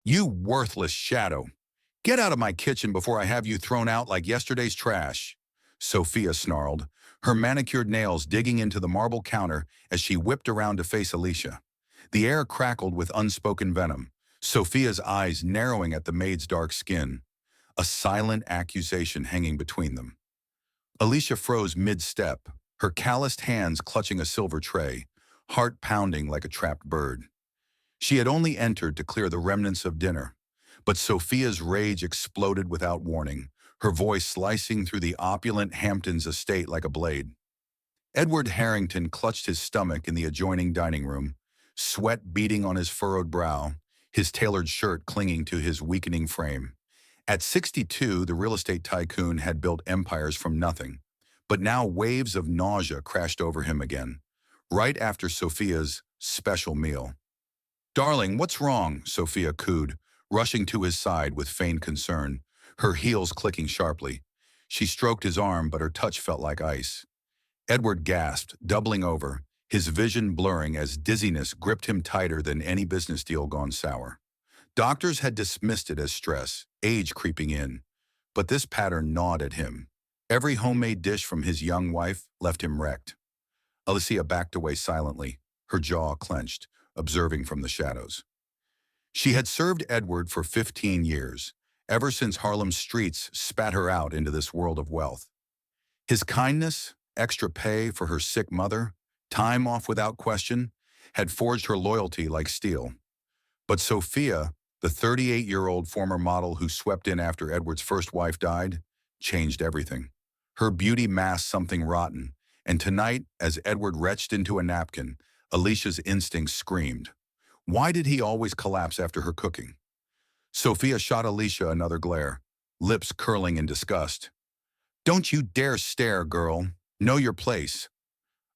You worthless shadow! Get out of my kitchen before I have you thrown out like yesterday's trash. Sophia snarled, her manicured nails digging into the marble counter as she whipped around to face Alicia. The air crackled with unspoken venom, Sophia's eyes narrowing at the maid's dark skin, a silent accusation hanging between them. Alicia froze mid-step, her calloused hands clutching a silver tray, heart pounding like a trapped bird. She had only entered to clear the remnants of dinner, but Sophia's rage exploded without warning, her voice slicing through the opulent Hamptons estate like a blade. Edward Harrington clutched his stomach in the adjoining dining room, sweat beading on his furrowed brow, his tailored shirt clinging to his weakening frame. At 62, the real estate tycoon had built empires from nothing, but now waves of nausea crashed over him again, right after Sophia's special meal. "Darling, what's wrong?" Sophia cooed, rushing to his side with feigned concern, her heels clicking sharply. She stroked his arm, but her touch felt like ice. Edward gasped, doubling over, his vision blurring as dizziness gripped him tighter than any business deal gone sour. Doctors had dismissed it as stress, age creeping in, but this pattern gnawed at him. Every homemade dish from his young wife left him wrecked. Alicia backed away silently, her jaw clenched, observing from the shadows. She had served Edward for 15 years, ever since Harlem's streets spat her out into this world of wealth. His kindness, extra pay for her sick mother, time off without question, had forged her loyalty like steel. But Sophia, the 38-year-old former model who swept in after Edward's first wife died, changed everything. Her beauty masked something rotten, and tonight, as Edward retched into a napkin, Alicia's instincts screamed. Why did he always collapse after her cooking? Sophia shot Alicia another glare, lips curling in disgust. "Don't you dare stare, girl. Know your place."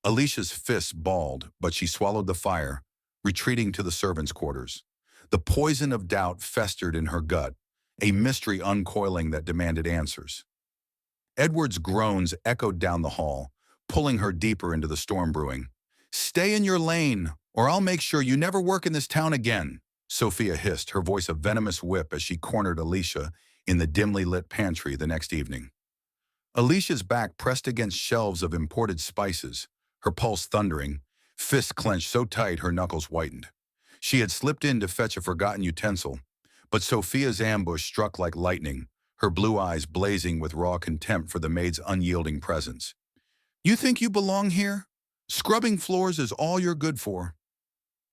Alicia's fists balled, but she swallowed the fire, retreating to the servants' quarters. The poison of doubt festered in her gut, a mystery uncoiling that demanded answers. Edward's groans echoed down the hall, pulling her deeper into the storm brewing. "Stay in your lane, or I'll make sure you never work in this town again," Sophia hissed, her voice a venomous whip as she cornered Alicia in the dimly lit pantry the next evening. Alicia's back pressed against shelves of imported spices, her pulse thundering, fists clenched so tight her knuckles whitened. She had slipped in to fetch a forgotten utensil, but Sophia's ambush struck like lightning, her blue eyes blazing with raw contempt for the maid's unyielding presence. "You think you belong here? Scrubbing floors is all you're good for."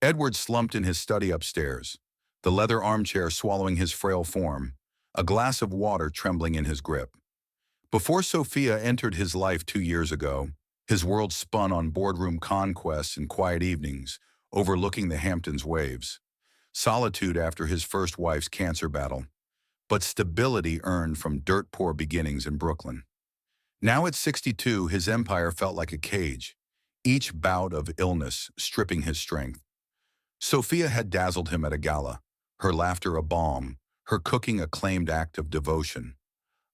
Edward slumped in his study upstairs, the leather armchair swallowing his frail form, a glass of water trembling in his grip. Before Sophia entered his life 2 years ago, his world spun on boardroom conquests and quiet evenings, overlooking the Hamptons waves. Solitude after his first wife's cancer battle, but stability earned from dirt-poor beginnings in Brooklyn. Now at 62, his empire felt like a cage, each bout of illness stripping his strength. Sophia had dazzled him at a gala, her laughter a balm, her cooking a claimed act of devotion.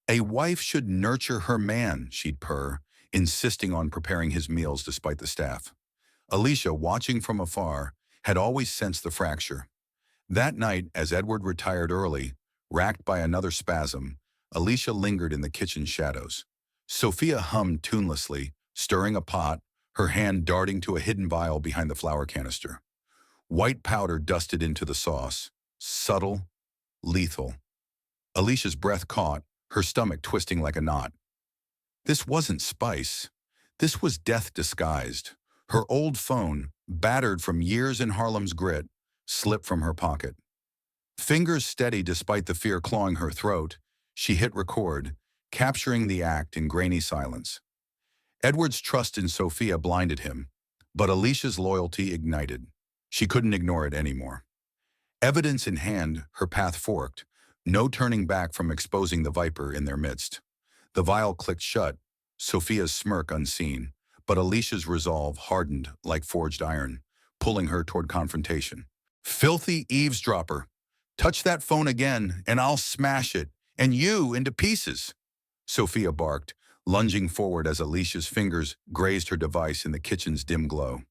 A wife should nurture her man, she'd purr, insisting on preparing his meals despite the staff. Alicia, watching from afar, had always sensed the fracture. That night, as Edward retired early, racked by another spasm, Alicia lingered in the kitchen shadows. Sophia hummed tunelessly, stirring a pot, her hand darting to a hidden vial behind the flour canister. White powder dusted into the sauce, subtle, lethal. Alicia's breath caught, her stomach twisting like a knot. This wasn't spice. This was death disguised. Her old phone, battered from years in Harlem's grit, slipped from her pocket. Fingers steady despite the fear clawing her throat, she hit record, capturing the act in grainy silence. Edward's trust in Sophia blinded him, but Alicia's loyalty ignited. She couldn't ignore it anymore. Evidence in hand, her path forked, no turning back from exposing the viper in their midst. The vial clicked shut, Sophia's smirk unseen, but Alicia's resolve hardened like forged iron, pulling her toward confrontation. "Filthy eavesdropper! Touch that phone again, and I'll smash it, and you into pieces!" Sophia barked, lunging forward as Alicia's fingers grazed her device in the kitchen's dim glow.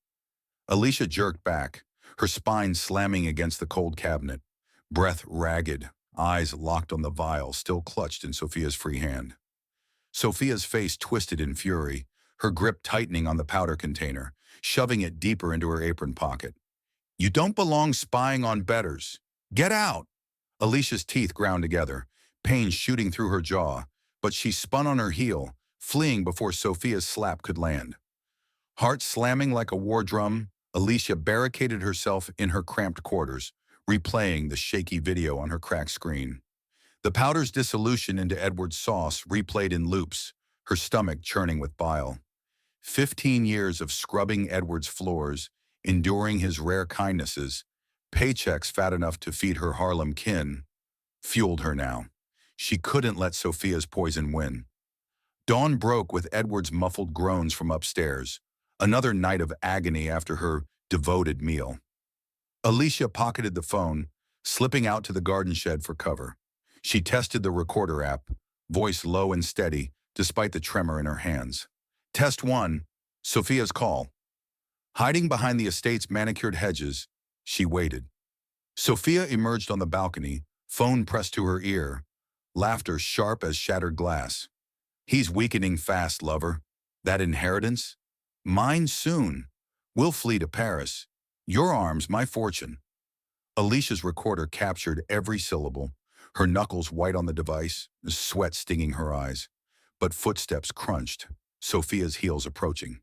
Alicia jerked back, her spine slamming against the cold cabinet, breath ragged, eyes locked on the vial still clutched in Sophia's free hand. Sophia's face twisted in fury, her grip tightening on the powder container, shoving it deeper into her apron pocket. "You don't belong spying on betters. Get out!" Alicia's teeth ground together, pain shooting through her jaw, but she spun on her heel, fleeing before Sophia's slap could land. Heart slamming like a war drum, Alicia barricaded herself in her cramped quarters, replaying the shaky video on her cracked screen. The powder's dissolution into Edward's sauce replayed in loops, her stomach churning with bile. 15 years of scrubbing Edward's floors, enduring his rare kindnesses, paychecks fat enough to feed her Harlem kin, fueled her now. She couldn't let Sophia's poison win. Dawn broke with Edward's muffled groans from upstairs, another night of agony after her devoted meal. Alicia pocketed the phone, slipping out to the garden shed for cover. She tested the recorder app, voice low and steady, despite the tremor in her hands. Test 1, Sophia's call. Hiding behind the estate's manicured hedges, she waited. Sophia emerged on the balcony, phone pressed to her ear, laughter sharp as shattered glass. "He's weakening fast, lover. That inheritance? Mine soon. We'll flee to Paris. Your arms, my fortune." Alicia's recorder captured every syllable, her knuckles white on the device, sweat stinging her eyes. But footsteps crunched, Sophia's heels approaching.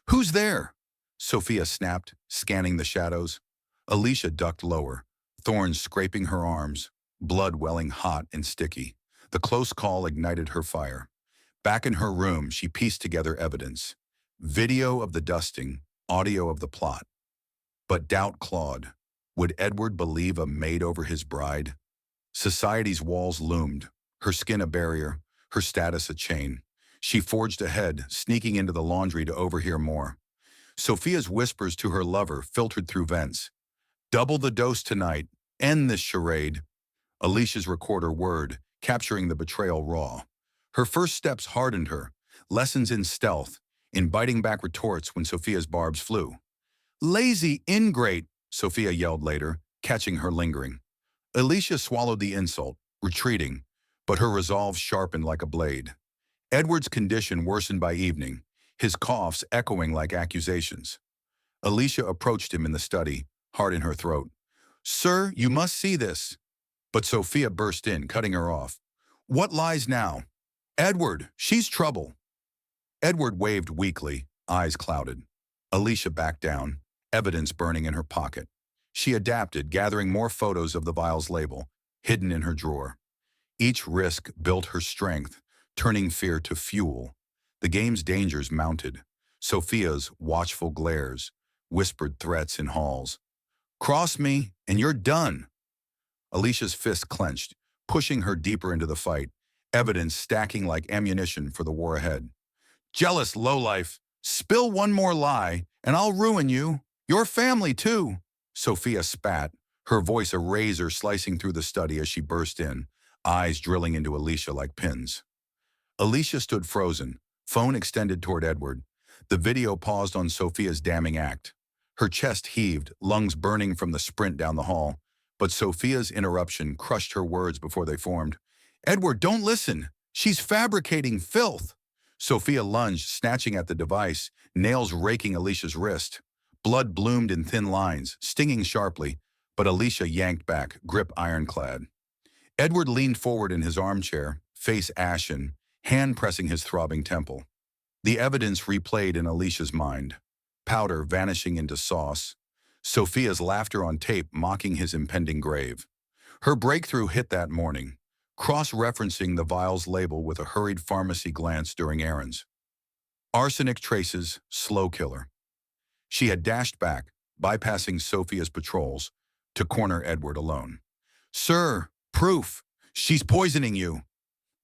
"Who's there?" Sophia snapped, scanning the shadows. Alicia ducked lower, thorns scraping her arms, blood welling hot and sticky. The close call ignited her fire. Back in her room, she pieced together evidence. Video of the dusting, audio of the plot. But doubt clawed. Would Edward believe a maid over his bride? Society's walls loomed, her skin a barrier, her status a chain. She forged ahead, sneaking into the laundry to overhear more. Sophia's whispers to her lover filtered through vents. "Double the dose tonight. End this charade." Alicia's recorder whirred, capturing the betrayal raw. Her first steps hardened her, lessons in stealth, in biting back retorts when Sophia's barbs flew. "Lazy ingrate," Sophia yelled later, catching her lingering. Alicia swallowed the insult, retreating, but her resolve sharpened like a blade. Edward's condition worsened by evening, his coughs echoing like accusations. Alicia approached him in the study, heart in her throat. "Sir, you must see this." But Sophia burst in, cutting her off. "What lies now?" "Edward, she's trouble." Edward waved weakly, eyes clouded. Alicia backed down, evidence burning in her pocket. She adapted, gathering more photos of the vial's label, hidden in her drawer. Each risk built her strength, turning fear to fuel. The game's dangers mounted. Sophia's watchful glares, whispered threats in halls. "Cross me, and you're done." Alicia's fist clenched, pushing her deeper into the fight, evidence stacking like ammunition for the war ahead. "Jealous lowlife, spill one more lie, and I'll ruin you. Your family, too." Sophia spat, her voice a razor slicing through the study as she burst in, eyes drilling into Alicia like pins. Alicia stood frozen, phone extended toward Edward. The video paused on Sophia's damning act. Her chest heaved, lungs burning from the sprint down the hall, but Sophia's interruption crushed her words before they formed. "Edward, don't listen. She's fabricating filth." Sophia lunged, snatching at the device, nails raking Alicia's wrist. Blood bloomed in thin lines, stinging sharply, but Alicia yanked back, grip ironclad. Edward leaned forward in his armchair, face ashen, hand pressing his throbbing temple. The evidence replayed in Alicia's mind. Powder vanishing into sauce. Sophia's laughter on tape mocking his impending grave. Her breakthrough hit that morning, cross-referencing the vial's label with a hurried pharmacy glance during errands. Arsenic traces, slow killer. She had dashed back, bypassing Sophia's patrols, to corner Edward alone. "Sir, proof. She's poisoning you."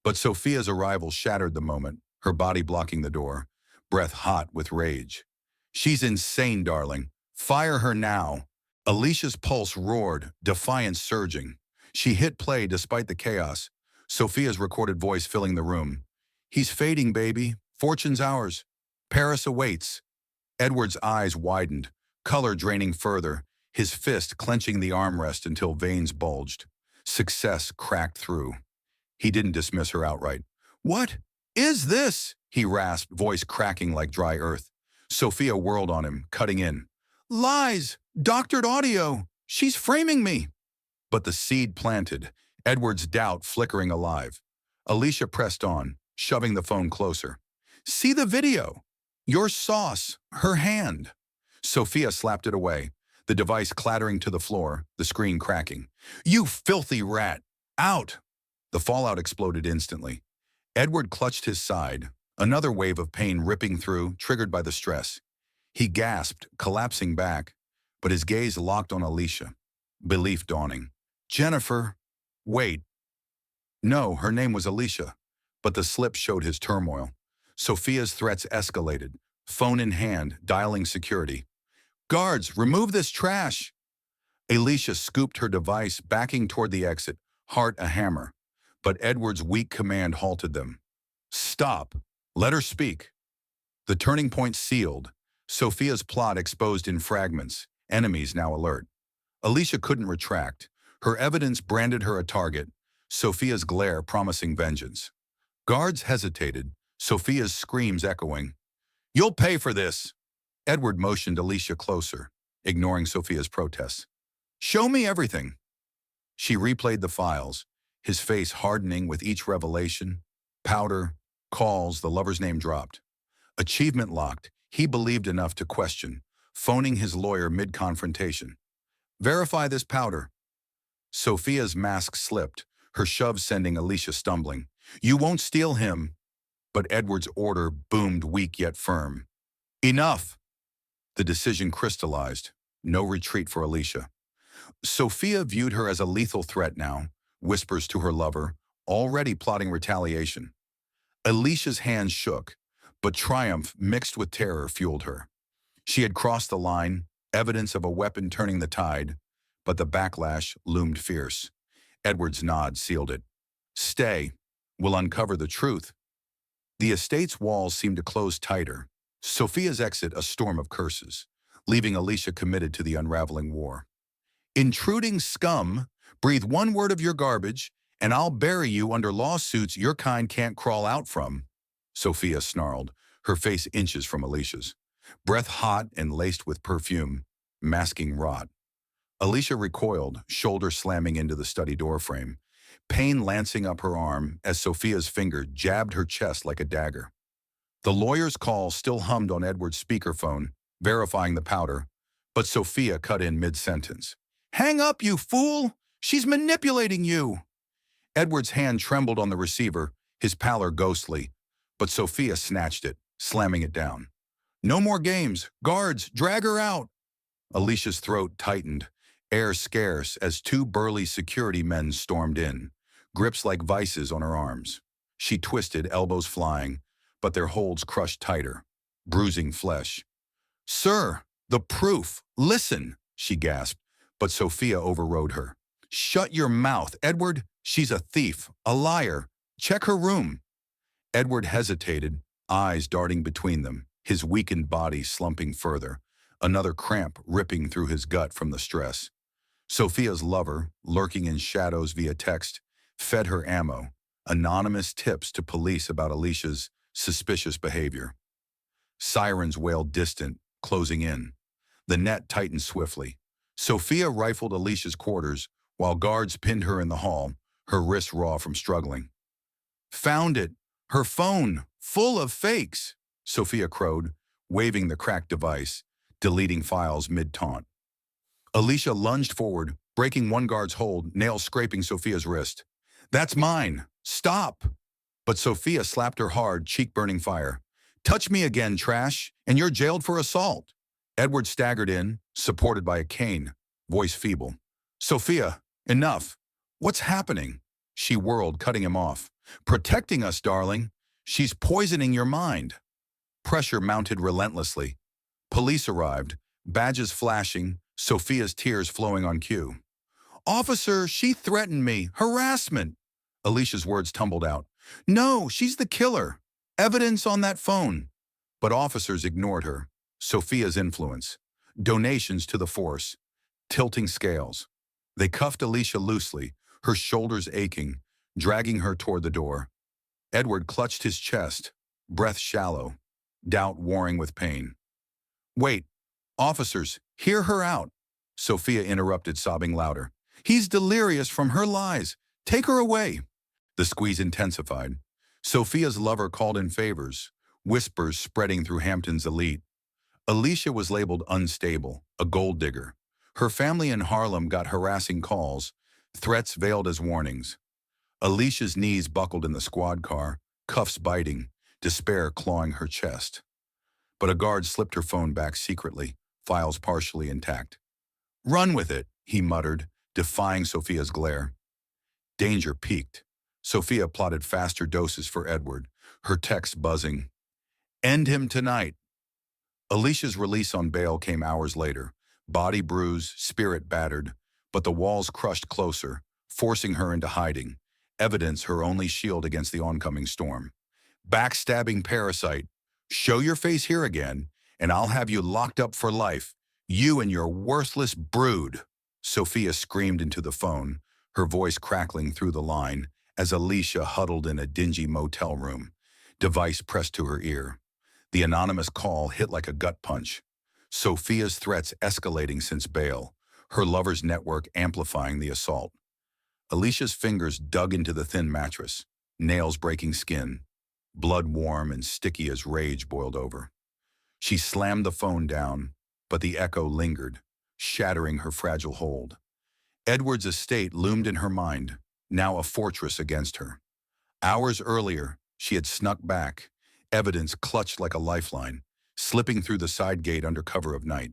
But Sophia's arrival shattered the moment, her body blocking the door, breath hot with rage. "She's insane, darling. Fire her now." Alicia's pulse roared, defiance surging. She hit play despite the chaos, Sophia's recorded voice filling the room. "He's fading, baby. Fortune's ours. Paris awaits." Edward's eyes widened, color draining further, his fist clenching the armrest until veins bulged. Success cracked through. He didn't dismiss her outright. "What is this?" he rasped, voice cracking like dry earth. Sophia whirled on him, cutting in. "Lies! Doctored audio! She's framing me!" But the seed planted, Edward's doubt flickering alive. Alicia pressed on, shoving the phone closer. "See the video! Your sauce, her hand." Sophia slapped it away, the device clattering to the floor, the screen cracking. "You filthy rat! Out!" The fallout exploded instantly. Edward clutched his side, another wave of pain ripping through, triggered by the stress. He gasped, collapsing back, but his gaze locked on Alicia. Belief dawning. "Jennifer, wait." No, her name was Alicia, but the slip showed his turmoil. Sophia's threats escalated, phone in hand, dialing security. "Guards, remove this trash!" Alicia scooped her device, backing toward the exit, heart a hammer. But Edward's weak command halted them. "Stop. Let her speak." The turning point sealed, Sophia's plot exposed in fragments, enemies now alert. Alicia couldn't retract. Her evidence branded her a target, Sophia's glare promising vengeance. Guards hesitated, Sophia's screams echoing. "You'll pay for this!" Edward motioned Alicia closer, ignoring Sophia's protests. "Show me everything." She replayed the files, his face hardening with each revelation. Powder, calls, the lover's name dropped. Achievement locked, he believed enough to question, phoning his lawyer mid-confrontation. "Verify this powder." Sophia's mask slipped, her shove sending Alicia stumbling. "You won't steal him." But Edward's order boomed weak yet firm. "Enough!" The decision crystallized. No retreat for Alicia. Sophia viewed her as a lethal threat now, whispers to her lover, already plotting retaliation. Alicia's hands shook, but triumph mixed with terror fueled her. She had crossed the line, evidence of a weapon turning the tide, but the backlash loomed fierce. Edward's nod sealed it. "Stay. We'll uncover the truth." The estate's walls seemed to close tighter, Sophia's exit a storm of curses, leaving Alicia committed to the unraveling war. "Intruding scum, breathe one word of your garbage, and I'll bury you under lawsuits your kind can't crawl out from," Sophia snarled, her face inches from Alicia's. Breath hot and laced with perfume, masking rot. Alicia recoiled, shoulder slamming into the study doorframe, pain lancing up her arm as Sophia's finger jabbed her chest like a dagger. The lawyer's call still hummed on Edward's speakerphone, verifying the powder, but Sophia cut in mid-sentence. "Hang up, you fool! She's manipulating you!" Edward's hand trembled on the receiver, his pallor ghostly, but Sophia snatched it, slamming it down. "No more games! Guards, drag her out!" Alicia's throat tightened, air scarce as two burly security men stormed in, grips like vices on her arms. She twisted, elbows flying, but their holds crushed tighter, bruising flesh. "Sir, the proof! Listen!" she gasped, but Sophia overrode her. "Shut your mouth, Edward! She's a thief, a liar. Check her room." Edward hesitated, eyes darting between them, his weakened body slumping further, another cramp ripping through his gut from the stress. Sophia's lover, lurking in shadows via text, fed her ammo, anonymous tips to police about Alicia's suspicious behavior. Sirens wailed distant, closing in. The net tightened swiftly. Sophia rifled Alicia's quarters, while guards pinned her in the hall, her wrists raw from struggling. "Found it! Her phone! Full of fakes!" Sophia crowed, waving the cracked device, deleting files mid-taunt. Alicia lunged forward, breaking one guard's hold, nails scraping Sophia's wrist. "That's mine! Stop!" But Sophia slapped her hard, cheek-burning fire. "Touch me again, trash, and you're jailed for assault." Edward staggered in, supported by a cane, voice feeble. "Sophia, enough. What's happening?" She whirled, cutting him off. "Protecting us, darling. She's poisoning your mind." Pressure mounted relentlessly. Police arrived, badges flashing, Sophia's tears flowing on cue. "Officer, she threatened me. Harassment." Alicia's words tumbled out. "No, she's the killer. Evidence on that phone." But officers ignored her. Sophia's influence. Donations to the force. tilting scales. They cuffed Alicia loosely, her shoulders aching, dragging her toward the door. Edward clutched his chest, breath shallow, doubt warring with pain. "Wait, officers, hear her out," Sophia interrupted, sobbing louder. "He's delirious from her lies. Take her away." The squeeze intensified. Sophia's lover called in favors, whispers spreading through Hampton's elite. Alicia was labeled unstable, a gold digger. Her family in Harlem got harassing calls, threats veiled as warnings. Alicia's knees buckled in the squad car, cuffs biting, despair clawing her chest. But a guard slipped her phone back secretly, files partially intact. "Run with it," he muttered, defying Sophia's glare. Danger peaked. Sophia plotted faster doses for Edward, her text buzzing. "End him tonight." Alicia's release on bail came hours later, body bruised, spirit battered, but the walls crushed closer, forcing her into hiding, evidence her only shield against the oncoming storm. "Backstabbing parasite, show your face here again, and I'll have you locked up for life, you and your worthless brood," Sophia screamed into the phone, her voice crackling through the line as Alicia huddled in a dingy motel room, device pressed to her ear. The anonymous call hit like a gut punch. Sophia's threats escalating since bail, her lover's network amplifying the assault. Alicia's fingers dug into the thin mattress, nails breaking skin, blood warm and sticky as rage boiled over. She slammed the phone down, but the echo lingered, shattering her fragile hold. Edward's estate loomed in her mind, now a fortress against her. Hours earlier, she had snuck back, evidence clutched like a lifeline, slipping through the side gate under cover of night.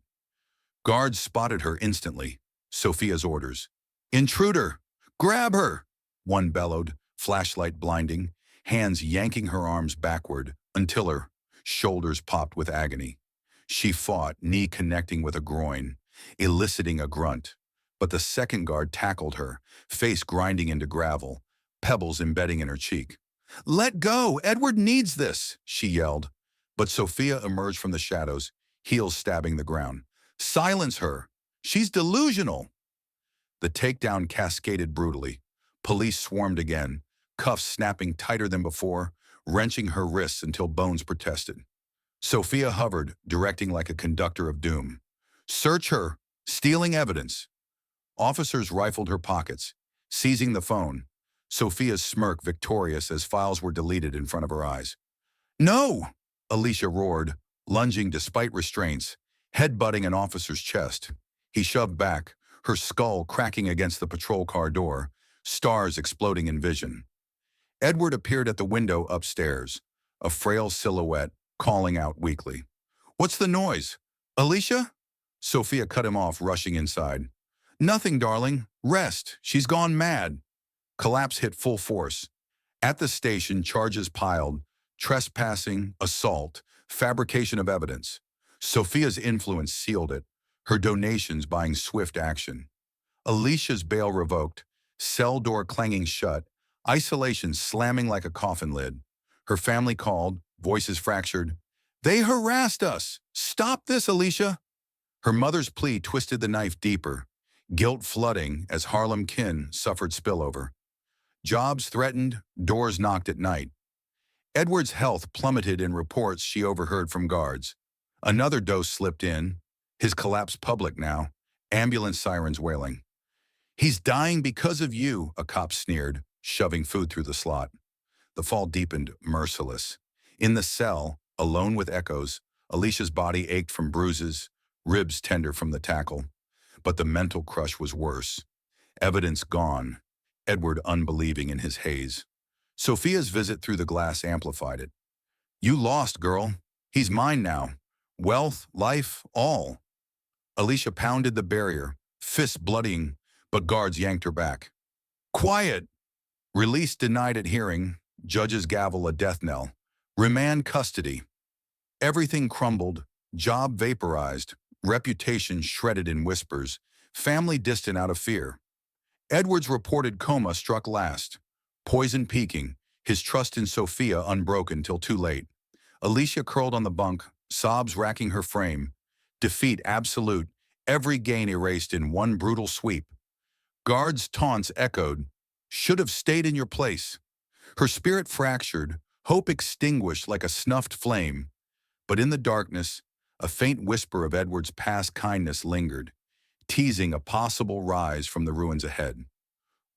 Guards spotted her instantly. Sophia's orders. "Intruder! Grab her!" One bellowed, flashlight blinding, hands yanking her arms backward until her shoulders popped with agony. She fought, knee connecting with a groin, eliciting a grunt. But the second guard tackled her, face grinding into gravel, pebbles embedding in her cheek. "Let go! Edward needs this!" she yelled. But Sophia emerged from the shadows, heels stabbing the ground. "Silence her! She's delusional!" The takedown cascaded brutally. Police swarmed again, cuffs snapping tighter than before, wrenching her wrists until bones protested. Sophia hovered, directing like a conductor of doom. "Search her! Stealing evidence!" Officers rifled her pockets, seizing the phone. Sophia's smirk victorious as files were deleted in front of her eyes. "No!" Alicia roared, lunging despite restraints, headbutting an officer's chest. He shoved back, her skull cracking against the patrol car door, stars exploding in vision. Edward appeared at the window upstairs, a frail silhouette, calling out weakly. "What's the noise? Alicia?" Sophia cut him off, rushing inside. "Nothing, darling. Rest. She's gone mad." Collapse hit full force. At the station, charges piled: trespassing, assault, fabrication of evidence. Sophia's influence sealed it, her donations buying swift action. Alicia's bail revoked, cell door clanging shut, isolation slamming like a coffin lid. Her family called, voices fractured. "They harassed us! Stop this, Alicia!" Her mother's plea twisted the knife deeper, guilt flooding as Harlem kin suffered spillover. Jobs threatened, doors knocked at night. Edward's health plummeted in reports she overheard from guards. Another dose slipped in, his collapse public now, ambulance sirens wailing. "He's dying because of you," a cop sneered, shoving food through the slot. The fall deepened, merciless. In the cell, alone with echoes, Alicia's body ached from bruises, ribs tender from the tackle. But the mental crush was worse. Evidence gone, Edward unbelieving in his haze. Sophia's visit through the glass amplified it. "You lost, girl. He's mine now. Wealth, life, all." Alicia pounded the barrier, fists bloodying, but guards yanked her back. "Quiet!" Release denied at hearing, judges gavel a death knell. Remand custody. Everything crumbled, job vaporized, reputation shredded in whispers, family distant out of fear. Edward's reported coma struck last, poison peaking, his trust in Sophia unbroken till too late. Alicia curled on the bunk, sobs racking her frame. Defeat absolute, every gain erased in one brutal sweep. Guards' taunts echoed, "Should have stayed in your place." Her spirit fractured, hope extinguished like a snuffed flame. But in the darkness, a faint whisper of Edward's past kindness lingered, teasing a possible rise from the ruins ahead.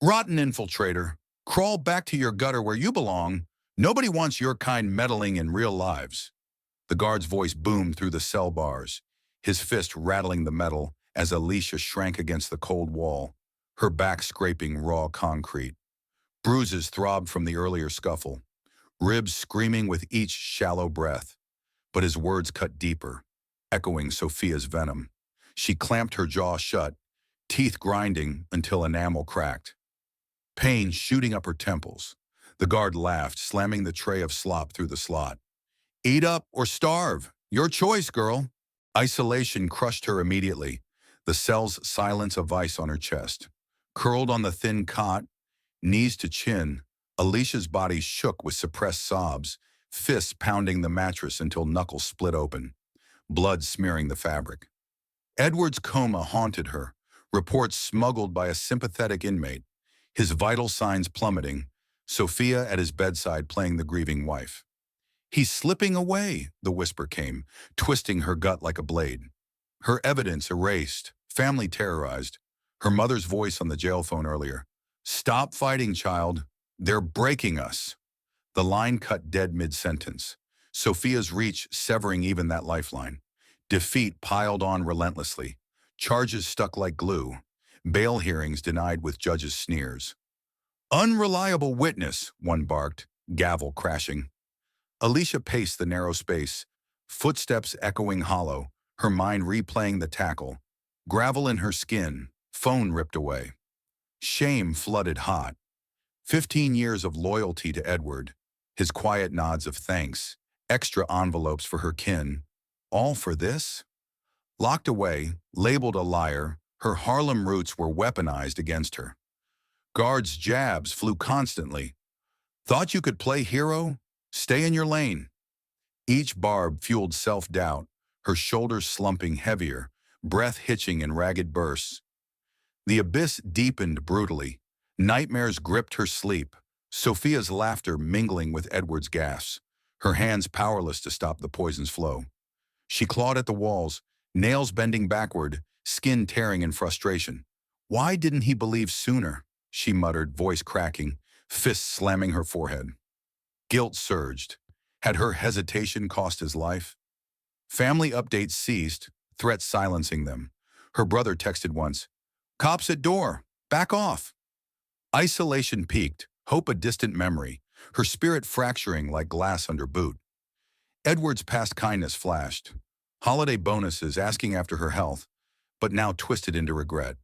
"Rotten infiltrator, crawl back to your gutter where you belong. Nobody wants your kind meddling in real lives." The guard's voice boomed through the cell bars, his fist rattling the metal as Alicia shrank against the cold wall, her back scraping raw concrete. Bruises throbbed from the earlier scuffle, ribs screaming with each shallow breath. But his words cut deeper, echoing Sophia's venom. She clamped her jaw shut, teeth grinding until enamel cracked. Pain shooting up her temples. The guard laughed, slamming the tray of slop through the slot. "Eat up or starve. Your choice, girl." Isolation crushed her immediately, the cell's silence a vice on her chest. Curled on the thin cot, knees to chin, Alicia's body shook with suppressed sobs, fists pounding the mattress until knuckles split open, blood smearing the fabric. Edward's coma haunted her, reports smuggled by a sympathetic inmate, his vital signs plummeting, Sophia at his bedside playing the grieving wife. "He's slipping away," the whisper came, twisting her gut like a blade. Her evidence erased, family terrorized, her mother's voice on the jail phone earlier. "Stop fighting, child. They're breaking us." The line cut dead mid-sentence, Sophia's reach severing even that lifeline. Defeat piled on relentlessly, charges stuck like glue, bail hearings denied with judges' sneers. "Unreliable witness," one barked, gavel crashing. Alicia paced the narrow space, footsteps echoing hollow, her mind replaying the tackle. Gravel in her skin, phone ripped away. Shame flooded hot. 15 years of loyalty to Edward, his quiet nods of thanks, extra envelopes for her kin. All for this? Locked away, labeled a liar, her Harlem roots were weaponized against her. Guards' jabs flew constantly. "Thought you could play hero? Stay in your lane." Each barb fueled self-doubt, her shoulders slumping heavier, breath hitching in ragged bursts. The abyss deepened brutally. Nightmares gripped her sleep, Sophia's laughter mingling with Edward's gasps, her hands powerless to stop the poison's flow. She clawed at the walls, nails bending backward, skin tearing in frustration. "Why didn't he believe sooner?" she muttered, voice cracking, fists slamming her forehead. Guilt surged. Had her hesitation cost his life? Family updates ceased, threats silencing them. Her brother texted once, "Cops at door, back off." Isolation peaked, hope a distant memory, her spirit fracturing like glass under boot. Edward's past kindness flashed. Holiday bonuses asking after her health, but now twisted into regret.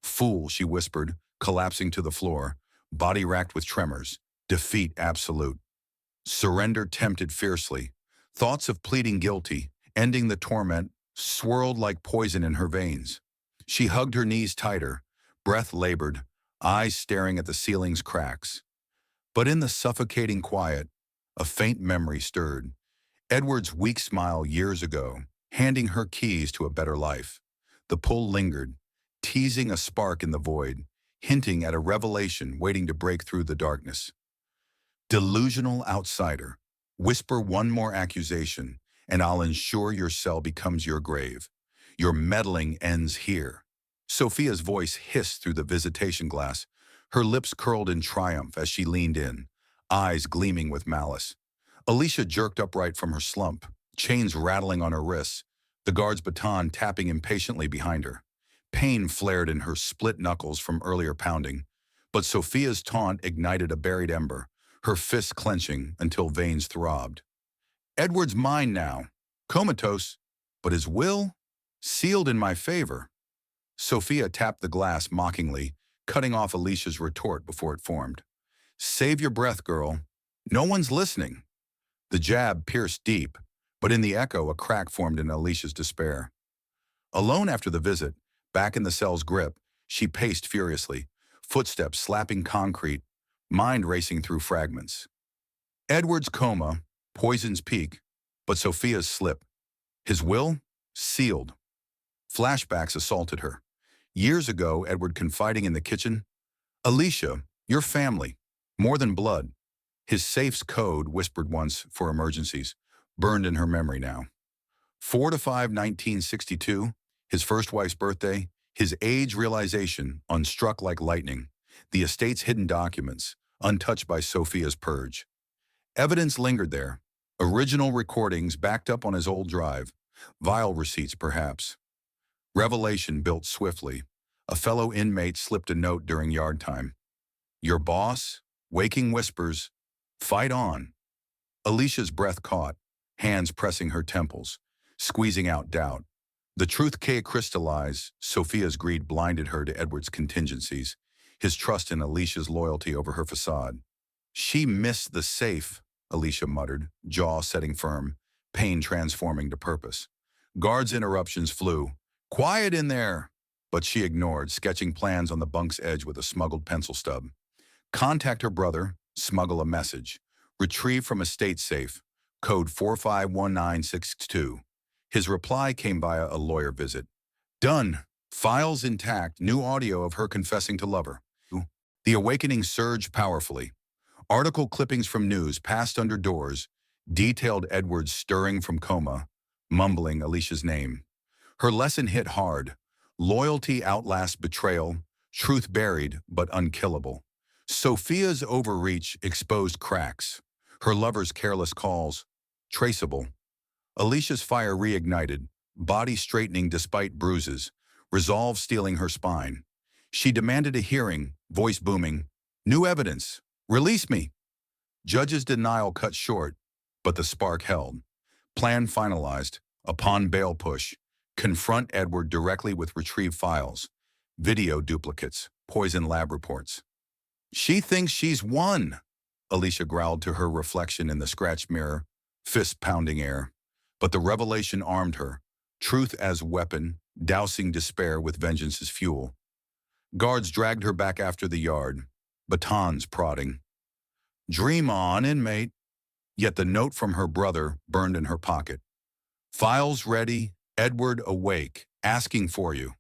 "Fool," she whispered, collapsing to the floor, body racked with tremors. Defeat absolute. Surrender tempted fiercely. Thoughts of pleading guilty, ending the torment, swirled like poison in her veins. She hugged her knees tighter, breath labored, eyes staring at the ceiling's cracks. But in the suffocating quiet, a faint memory stirred. Edward's weak smile years ago, handing her keys to a better life. The pull lingered, teasing a spark in the void, hinting at a revelation waiting to break through the darkness. Delusional outsider, whisper one more accusation, and I'll ensure your cell becomes your grave. Your meddling ends here. Sophia's voice hissed through the visitation glass, her lips curled in triumph as she leaned in, eyes gleaming with malice. Alicia jerked upright from her slump, chains rattling on her wrists, the guard's baton tapping impatiently behind her. Pain flared in her split knuckles from earlier pounding, but Sophia's taunt ignited a buried ember, her fists clenching until veins throbbed. Edward's mine now, comatose, but his will? Sealed in my favor. Sophia tapped the glass mockingly, cutting off Alicia's retort before it formed. "Save your breath, girl. No one's listening." The jab pierced deep, but in the echo a crack formed in Alicia's despair. Alone after the visit, back in the cell's grip, she paced furiously, footsteps slapping concrete, mind racing through fragments. Edward's coma, poison's peak, but Sophia's slip. His will? Sealed. Flashbacks assaulted her. Years ago, Edward confiding in the kitchen, "Alicia, your family, more than blood." His safe's code, whispered once for emergencies, burned in her memory now. 4 to 5, 1962, his first wife's birthday, his age realization unstruck like lightning, the estate's hidden documents, untouched by Sophia's purge. Evidence lingered there, original recordings backed up on his old drive, vile receipts perhaps. Revelation built swiftly. A fellow inmate slipped a note during yard time. "Your boss, waking whispers, fight on." Alicia's breath caught, hands pressing her temples, squeezing out doubt. The truth crystallized. Sophia's greed blinded her to Edward's contingencies, his trust in Alicia's loyalty over her facade. "She missed the safe," Alicia muttered, jaw setting firm, pain transforming to purpose. Guards' interruptions flew. "Quiet in there!" But she ignored, sketching plans on the bunk's edge with a smuggled pencil stub. Contact her brother, smuggle a message. Retrieve from estate safe, code 451962. His reply came via a lawyer visit. Done. Files intact, new audio of her confessing to lover. The awakening surged powerfully. Article clippings from news passed under doors, detailed Edward's stirring from coma, mumbling Alicia's name. Her lesson hit hard. Loyalty outlasts betrayal, truth buried but unkillable. Sophia's overreach exposed cracks. Her lover's careless calls, traceable. Alicia's fire reignited, body straightening despite bruises, resolve stealing her spine. She demanded a hearing, voice booming, "New evidence! Release me!" Judge's denial cut short, but the spark held. Plan finalized. Upon bail push, confront Edward directly with retrieved files, video duplicates, poison lab reports. "She thinks she's won," Alicia growled to her reflection in the scratched mirror, fist pounding air. But the revelation armed her, truth as weapon, dousing despair with vengeance's fuel. Guards dragged her back after the yard, batons prodding. "Dream on, inmate." Yet the note from her brother burned in her pocket. "Files ready, Edward awake, asking for you."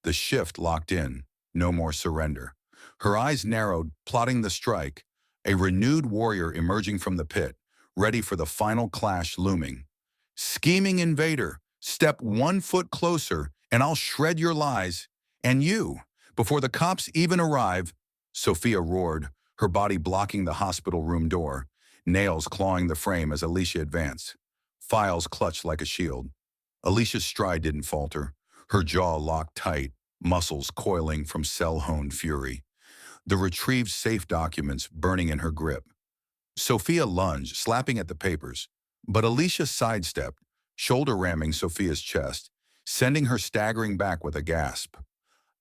The shift locked in, no more surrender. Her eyes narrowed, plotting the strike, a renewed warrior emerging from the pit, ready for the final clash looming. "Scheming invader, step 1 foot closer and I'll shred your lies. And you, before the cops even arrive," Sophia roared, her body blocking the hospital room door, nails clawing the frame as Alicia advanced. Files clutched like a shield. Alicia's stride didn't falter, her jaw locked tight, muscles coiling from cell-honed fury. The retrieved safe documents burning in her grip. Sophia lunged, slapping at the papers, but Alicia sidestepped, shoulder ramming Sophia's chest, sending her staggering back with a gasp.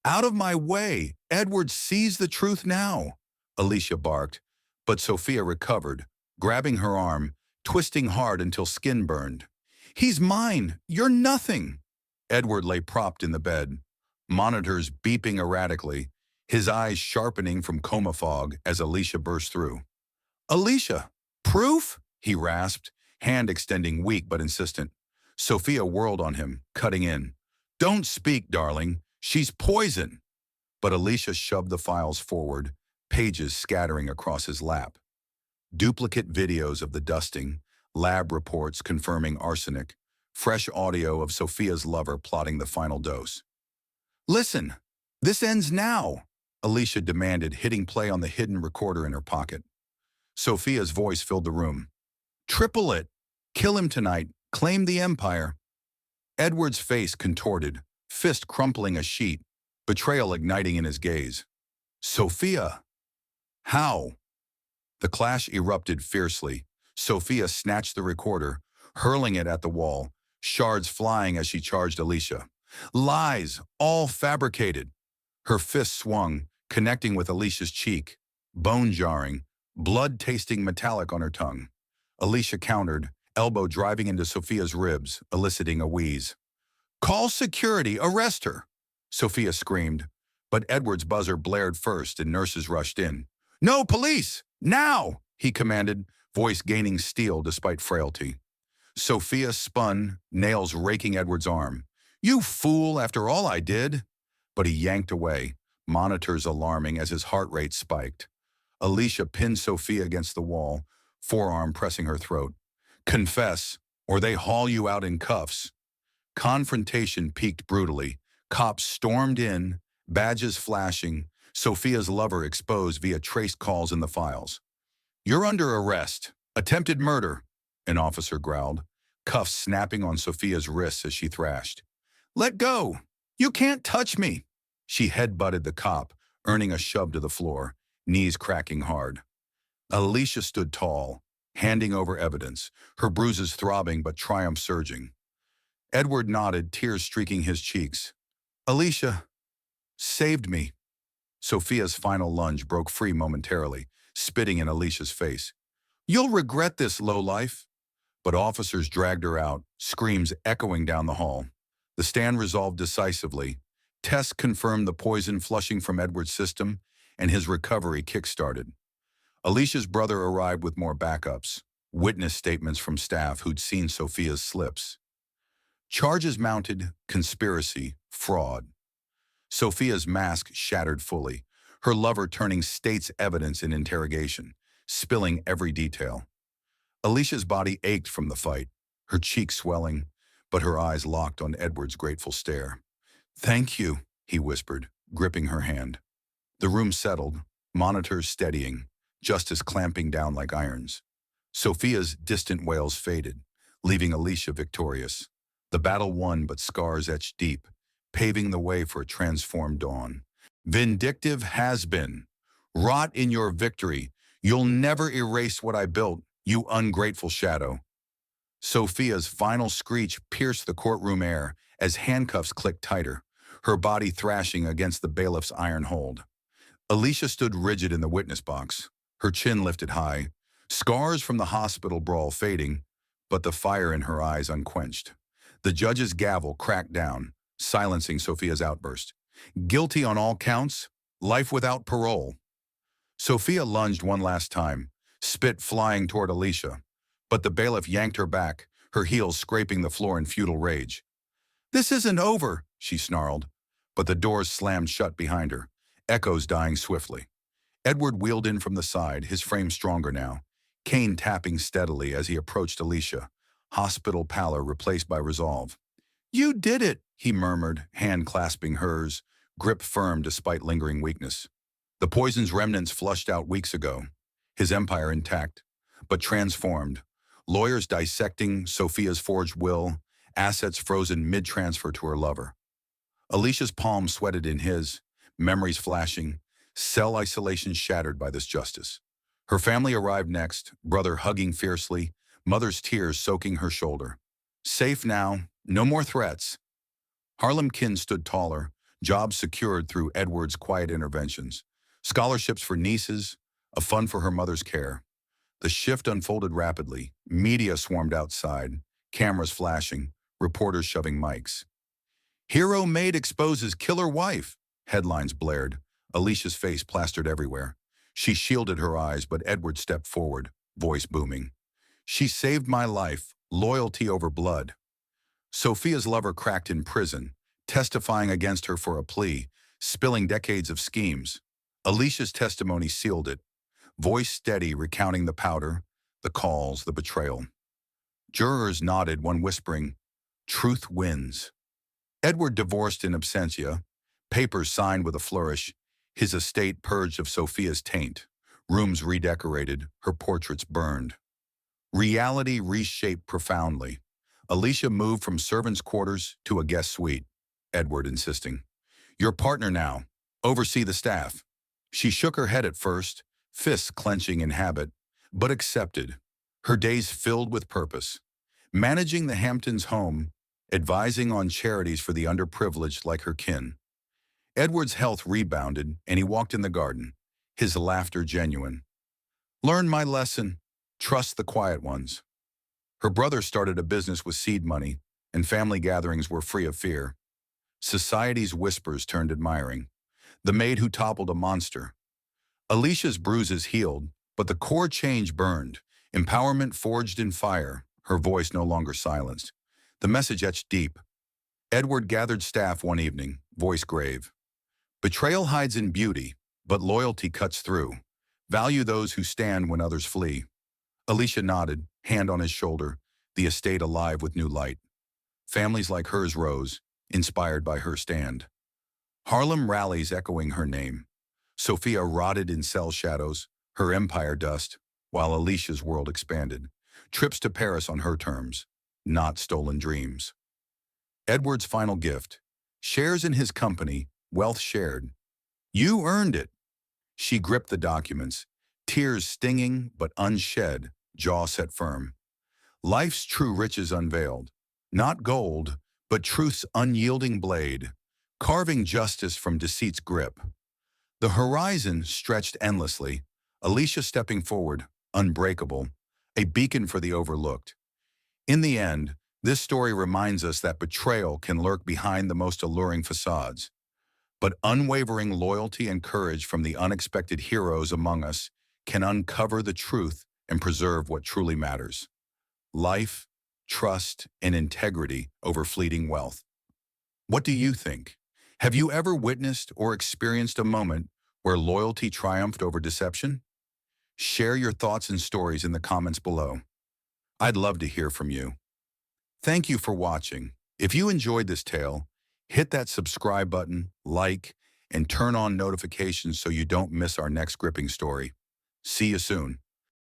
"Out of my way! Edward sees the truth now!" Alicia barked, but Sophia recovered, grabbing her arm, twisting hard until skin burned. "He's mine! You're nothing!" Edward lay propped in the bed, monitors beeping erratically, his eyes sharpening from coma fog as Alicia burst through. "Alicia, proof?" he rasped, hand extending weak but insistent. Sophia whirled on him, cutting in. "Don't speak, darling. She's poison." But Alicia shoved the files forward, pages scattering across his lap. Duplicate videos of the dusting, lab reports confirming arsenic, fresh audio of Sophia's lover plotting the final dose. "Listen, this ends now," Alicia demanded, hitting play on the hidden recorder in her pocket. Sophia's voice filled the room. "Triple it! Kill him tonight! Claim the empire!" Edward's face contorted, fist crumpling a sheet, betrayal igniting in his gaze. "Sophia! How?" The clash erupted fiercely. Sophia snatched the recorder, hurling it at the wall, shards flying as she charged Alicia. "Lies, all fabricated." Her fist swung, connecting with Alicia's cheek, bone-jarring, blood-tasting metallic on her tongue. Alicia countered, elbow driving into Sophia's ribs, eliciting a wheeze. "Call security, arrest her!" Sophia screamed, but Edward's buzzer blared first and nurses rushed in. "No, police! Now!" he commanded, voice gaining steel despite frailty. Sophia spun, nails raking Edward's arm. You fool, after all I did. But he yanked away, monitors alarming as his heart rate spiked. Alicia pinned Sophia against the wall, forearm pressing her throat. Confess, or they haul you out in cuffs. Confrontation peaked brutally. Cops stormed in, badges flashing, Sophia's lover exposed via traced calls in the files. You're under arrest. Attempted murder, an officer growled, cuffs snapping on Sophia's wrists as she thrashed. Let go! You can't touch me! She headbutted the cop, earning a shove to the floor, knees cracking hard. Alicia stood tall, handing over evidence, her bruises throbbing but triumph surging. Edward nodded, tears streaking his cheeks. Alicia saved me. Sophia's final lunge broke free momentarily, spitting in Alicia's face. You'll regret this, lowlife. But officers dragged her out, screams echoing down the hall. The stand resolved decisively. Tests confirmed the poison flushing from Edward's system, and his recovery kick-started. Alicia's brother arrived with more backups, witness statements from staff who'd seen Sophia's slips. Charges mounted, conspiracy, fraud. Sophia's mask shattered fully, her lover turning state's evidence in interrogation, spilling every detail. Alicia's body ached from the fight, her cheeks swelling, but her eyes locked on Edward's grateful stare. Thank you, he whispered, gripping her hand. The room settled, monitors steadying, justice clamping down like irons. Sophia's distant wails faded, leaving Alicia victorious. The battle won, but scars etched deep, paving the way for a transformed dawn. Vindictive has been. Rot in your victory. You'll never erase what I built, you ungrateful shadow. Sophia's final screech pierced the courtroom air as handcuffs clicked tighter, her body thrashing against the bailiff's iron hold. Alicia stood rigid in the witness box, her chin lifted high, scars from the hospital brawl fading, but the fire in her eyes unquenched. The judge's gavel cracked down, silencing Sophia's outburst. Guilty on all counts, life without parole. Sophia lunged one last time, spit flying toward Alicia, but the bailiff yanked her back, her heels scraping the floor in futile rage. This isn't over, she snarled, but the doors slammed shut behind her, echoes dying swiftly. Edward wheeled in from the side, his frame stronger now, cane tapping steadily as he approached Alicia, hospital pallor replaced by resolve. You did it, he murmured, hand clasping hers, grip firm despite lingering weakness. The poison's remnants flushed out weeks ago, his empire intact, but transformed. Lawyers dissecting Sophia's forged will, assets frozen mid-transfer to her lover. Alicia's palm sweated in his, memories flashing, cell isolation shattered by this justice. Her family arrived next, brother hugging fiercely, mother's tears soaking her shoulder. Safe now, no more threats. Harlem kin stood taller, jobs secured through Edward's quiet interventions, scholarships for nieces, a fund for her mother's care. The shift unfolded rapidly, media swarmed outside, cameras flashing, reporters shoving mics. Hero Maid exposes killer wife, headlines blared, Alicia's face plastered everywhere. She shielded her eyes, but Edward stepped forward, voice booming. She saved my life, loyalty over blood. Sophia's lover cracked in prison, testifying against her for a plea, spilling decades of schemes. Alicia's testimony sealed it, voice steady recounting the powder, the calls, the betrayal. Jurors nodded, one whispering, truth wins. Edward divorced in absentia, papers signed with a flourish, his estate purged of Sophia's taint, rooms redecorated, her portraits burned. Reality reshaped profoundly. Alicia moved from servants' quarters to a guest suite, Edward insisting. Your partner now. Oversee the staff. She shook her head at first, fists clenching in habit, but accepted, her days filled with purpose. Managing the Hamptons' home, advising on charities for the underprivileged like her kin. Edward's health rebounded, and he walked in the garden, his laughter genuine. Learn my lesson. Trust the quiet ones. Her brother started a business with seed money, and family gatherings were free of fear. Society's whispers turned admiring. The maid who toppled a monster. Alicia's bruises healed, but the core change burned. Empowerment forged in fire, her voice no longer silenced. The message etched deep. Edward gathered staff one evening, voice grave. Betrayal hides in beauty, but loyalty cuts through. Value those who stand when others flee. Alicia nodded, hand on his shoulder, the estate alive with new light. Families like hers rose, inspired by her stand. Harlem rallies echoing her name. Sophia rotted in cell shadows, her empire dust, while Alicia's world expanded. Trips to Paris on her terms, not stolen dreams. Edward's final gift. Shares in his company, wealth shared. You earned it. She gripped the documents, tears stinging but unshed, jaw set firm. Life's true riches unveiled. Not gold, but truth's unyielding blade, carving justice from deceit's grip. The horizon stretched endlessly, Alicia stepping forward, unbreakable, a beacon for the overlooked. In the end, this story reminds us that betrayal can lurk behind the most alluring facades. But unwavering loyalty and courage from the unexpected heroes among us can uncover the truth and preserve what truly matters. Life, trust, and integrity over fleeting wealth. What do you think? Have you ever witnessed or experienced a moment where loyalty triumphed over deception? Share your thoughts and stories in the comments below. I'd love to hear from you. Thank you for watching. If you enjoyed this tale, hit that subscribe button, like, and turn on notifications so you don't miss our next gripping story. See you soon.